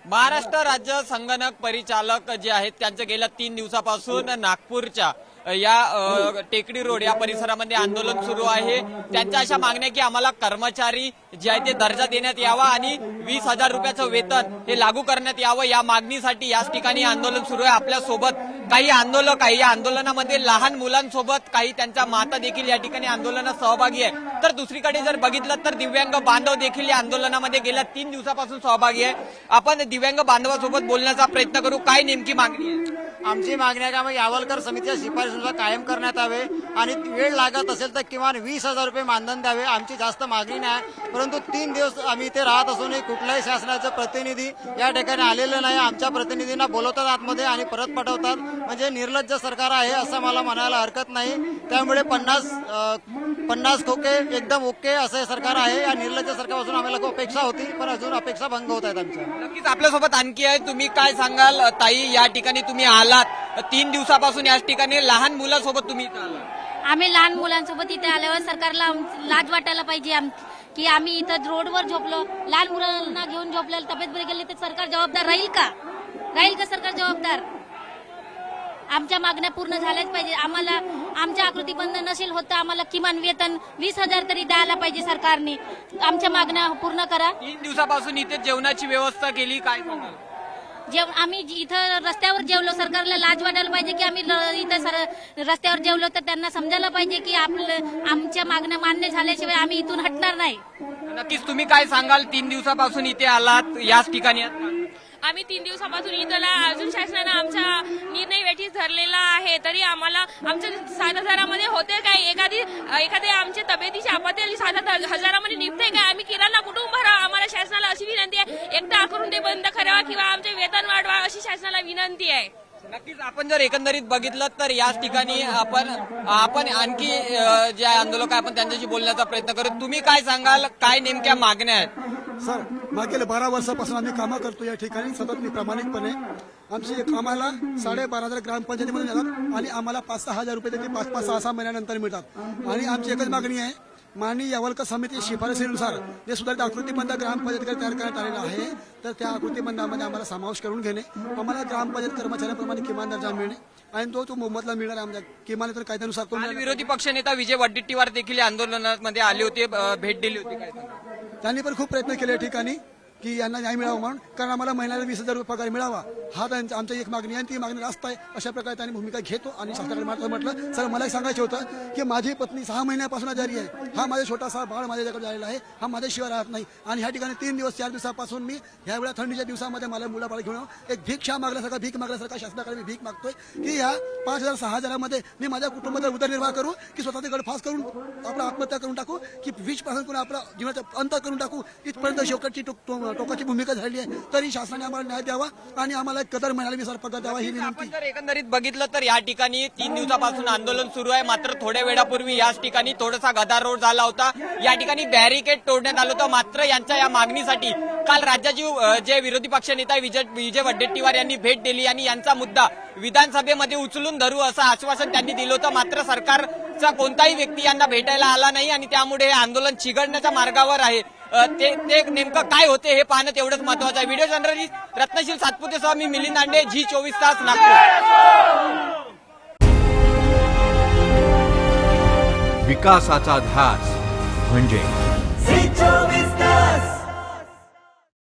महाराष्ट्र राज्य संगणक परिचालक जे आहेत त्यांचं गेल्या 3 दिवसापासून नागपूरच्या या टेकडी रोड या परिसरामध्ये आंदोलन सुरू आहे। त्यांच्या अशा मागण्या की आम्हाला कर्मचारी जे आहे ते दर्जा देण्यात यावा आणि 20,000 रुपयाचं वेतन हे लागू करण्यात यावं, या मागणीसाठी याच ठिकाणी आंदोलन सुरू आहे। आपल्या सोबत काही आंदोलक आहे, या आंदोलनामध्ये लहान मुलांसोबत काही त्यांच्या माता देखील या ठिकाणी आंदोलनात सहभागी आहे। तर दुसरीकडे जर बघितलं तर दिव्यांग बांधव देखील या आंदोलनामध्ये गेल्या 3 दिवसापासून सहभागी आहे। आपण दिव्यांग बांधवासोबत बोलण्याचा प्रयत्न करू। काय नेमकी मागणी आहे? आमची मागणी आहे का मग यावलकर समितीच्या शिफारशीनुसार कायम करण्यात यावे आणि वेळ लागत असेल तर किमान 20,000 रुपये मानधन द्यावे। आमची जास्त मागणी नाही, परंतु 3 दिवस आम्ही इथे राहत असूनही कुठल्याही शासनाचं प्रतिनिधी या ठिकाणी आलेलं नाही। आमच्या प्रतिनिधींना बोलवतात आतमध्ये आणि परत पाठवतात, म्हणजे निर्लज्ज सरकार आहे असं मला म्हणायला हरकत नाही। त्यामुळे 50 खोके एकदम ओके असं हे सरकार आहे। या निर्लज्ज सरकारपासून आम्हाला खूप अपेक्षा होती, पण अजून अपेक्षा भंग होत आहेत आमच्या। नक्कीच आपल्यासोबत आणखी आहे। तुम्ही काय सांगाल ताई, या ठिकाणी तुम्ही आलात 3 दिवसापासून याच ठिकाणी लहान मुलांसोबत तुम्ही इथं आलात? आम्ही लहान मुलांसोबत इथे आल्यावर सरकारला लाज वाटायला पाहिजे की आम्ही इथं रोडवर झोपलो, लहान मुलांना घेऊन झोपलेलं, तब्येत बरी गेली तर सरकार जबाबदार राहील का सरकार जबाबदार? आमच्या मागण्या पूर्ण झाल्याच पाहिजे। आम्हाला आमच्या आकृतीबंध नसेल होत तर आम्हाला किमान वेतन 20,000 तरी द्यायला पाहिजे सरकारने। आमच्या मागण्या पूर्ण करा। 3 दिवसापासून इथे जेवणाची व्यवस्था केली, काय सांगाल? आम्ही इथं रस्त्यावर जेवलो, सरकारला लाज वाटायला पाहिजे की आम्ही इथं रस्त्यावर जेवलो, तर त्यांना समजायला पाहिजे की आमच्या मागण्या मान्य झाल्याशिवाय आम्ही इथून हटणार नाही। नक्कीच तुम्ही काय सांगाल? 3 दिवसापासून इथे आलात, याच ठिकाणी आहात? आम्ही 3 दिवसापासून इथला अजून शासनानं आमचा निर्णय वेठीस धरलेला आहे, तरी आम्हाला आमच्या 7,000 मध्ये होते काय? एखादी आमच्या तब्येतीची आपत्ती 7,000 मध्ये निघते काय? आम्ही किराणा कुठून भरावा? आम्हाला शासनाला अशी विनंती आहे, एकदा करून ते बंद करावा किंवा आमचे वेतन वाढवा अशी शासनाला विनंती आहे। नक्कीच आपण जर एकंदरीत बघितलं तर याच ठिकाणी आपण आणखी जे आंदोलक आहे आपण त्यांच्याशी बोलण्याचा प्रयत्न करू। तुम्ही काय सांगाल, काय नेमक्या मागण्या आहेत? सर, मागील 12 वर्षापासून आम्ही कामं करतो या ठिकाणी सतत प्रामाणिकपणे। आमची आम्हाला 12,500 ग्रामपंचायतीमध्ये येतात आणि आम्हाला 5-6 रुपये देखील 5-6 महिन्यानंतर मिळतात। आणि आमची एकच मागणी आहे, माननीय यावलकर समिती शिफारशीनुसार जे सुधारित आकृतीबंध ग्रामपंचायत तयार करण्यात आलेला आहे, तर त्या आकृतीबंधामध्ये आम्हाला समावेश करून घेणे, आम्हाला ग्रामपंचायत कर्मचाऱ्यांप्रमाणे किमान दर्जा मिळणे आणि तो मोबदला मिळणार आमच्या किमान तर कायद्यानुसार तो मिळणार। विरोधी पक्षनेता विजय वडेट्टीवार देखील या आंदोलनामध्ये आले होते, भेट दिली होती, काय सांगाल? त्यांनी पण खूप प्रयत्न केले या ठिकाणी की यांना न्याय मिळावा म्हणून, कारण आम्हाला महिन्याला 20,000 रुपये पगार मिळावा हा आमची एक मागणी आहे। ती मागणी रास्त आहे, अशा प्रकारे त्यांनी भूमिका घेतो। आणि शासनाकडे म्हटलं सर, मला सांगायचं होतं की माझी पत्नी 6 महिन्यापासून आजारी आहे, हा माझा छोटासा बाळ माझ्याकडे आलेला आहे, हा माझ्याशिवाय राहत नाही। आणि ह्या ठिकाणी 3 दिवस 4 दिवसापासून मी ह्या वेळा थंडीच्या दिवसामध्ये मला मुलाबाळ घेऊन एक भीक मागल्यासारखा शासनाकडे मी भीक मागतोय की ह्या 5,000-6,000 मध्ये मी माझ्या कुटुंबाचा उदरनिर्वाह करू की स्वतःचे गडफास करून आपला आत्महत्या करून टाकू की विषपासून करून आपला जीवनाचा अंत करून टाकू, इथपर्यंत शेवटची टोकाची भूमिका झाली आहे। तरी शासनाने आम्हाला न्याय द्यावा आणि आम्हाला कदर मिळावी पगार द्यावा ही विनंती। आपण जर एकंदरीत बघितलं तर या ठिकाणी 3 दिवसापासून आंदोलन सुरू आहे, मात्र थोड्या वेळापूर्वी याच ठिकाणी थोडासा गदारोळ झाला होता। या ठिकाणी बॅरिकेड तोडण्यात आलं होतं, मात्र यांच्या या मागणीसाठी काल राज्याचे जे विरोधी पक्षनेता विजय वडेट्टीवार यांनी भेट दिली आणि यांचा मुद्दा विधानसभेमध्ये उचलून धरू असं आश्वासन त्यांनी दिलं होतं। मात्र सरकारचा कोणताही व्यक्ती यांना भेटायला आला नाही आणि त्यामुळे हे आंदोलन चिघळण्याच्या मार्गावर आहे। ते नेमकं काय होते हे पाहणं तेवढंच महत्वाचं आहे। व्हिडिओ जर्नलिस्ट रत्नशील सातपुतेसह मी मिलिंद दांडे, G24 तास, नागपूर। विकासाचा ध्यास म्हणजे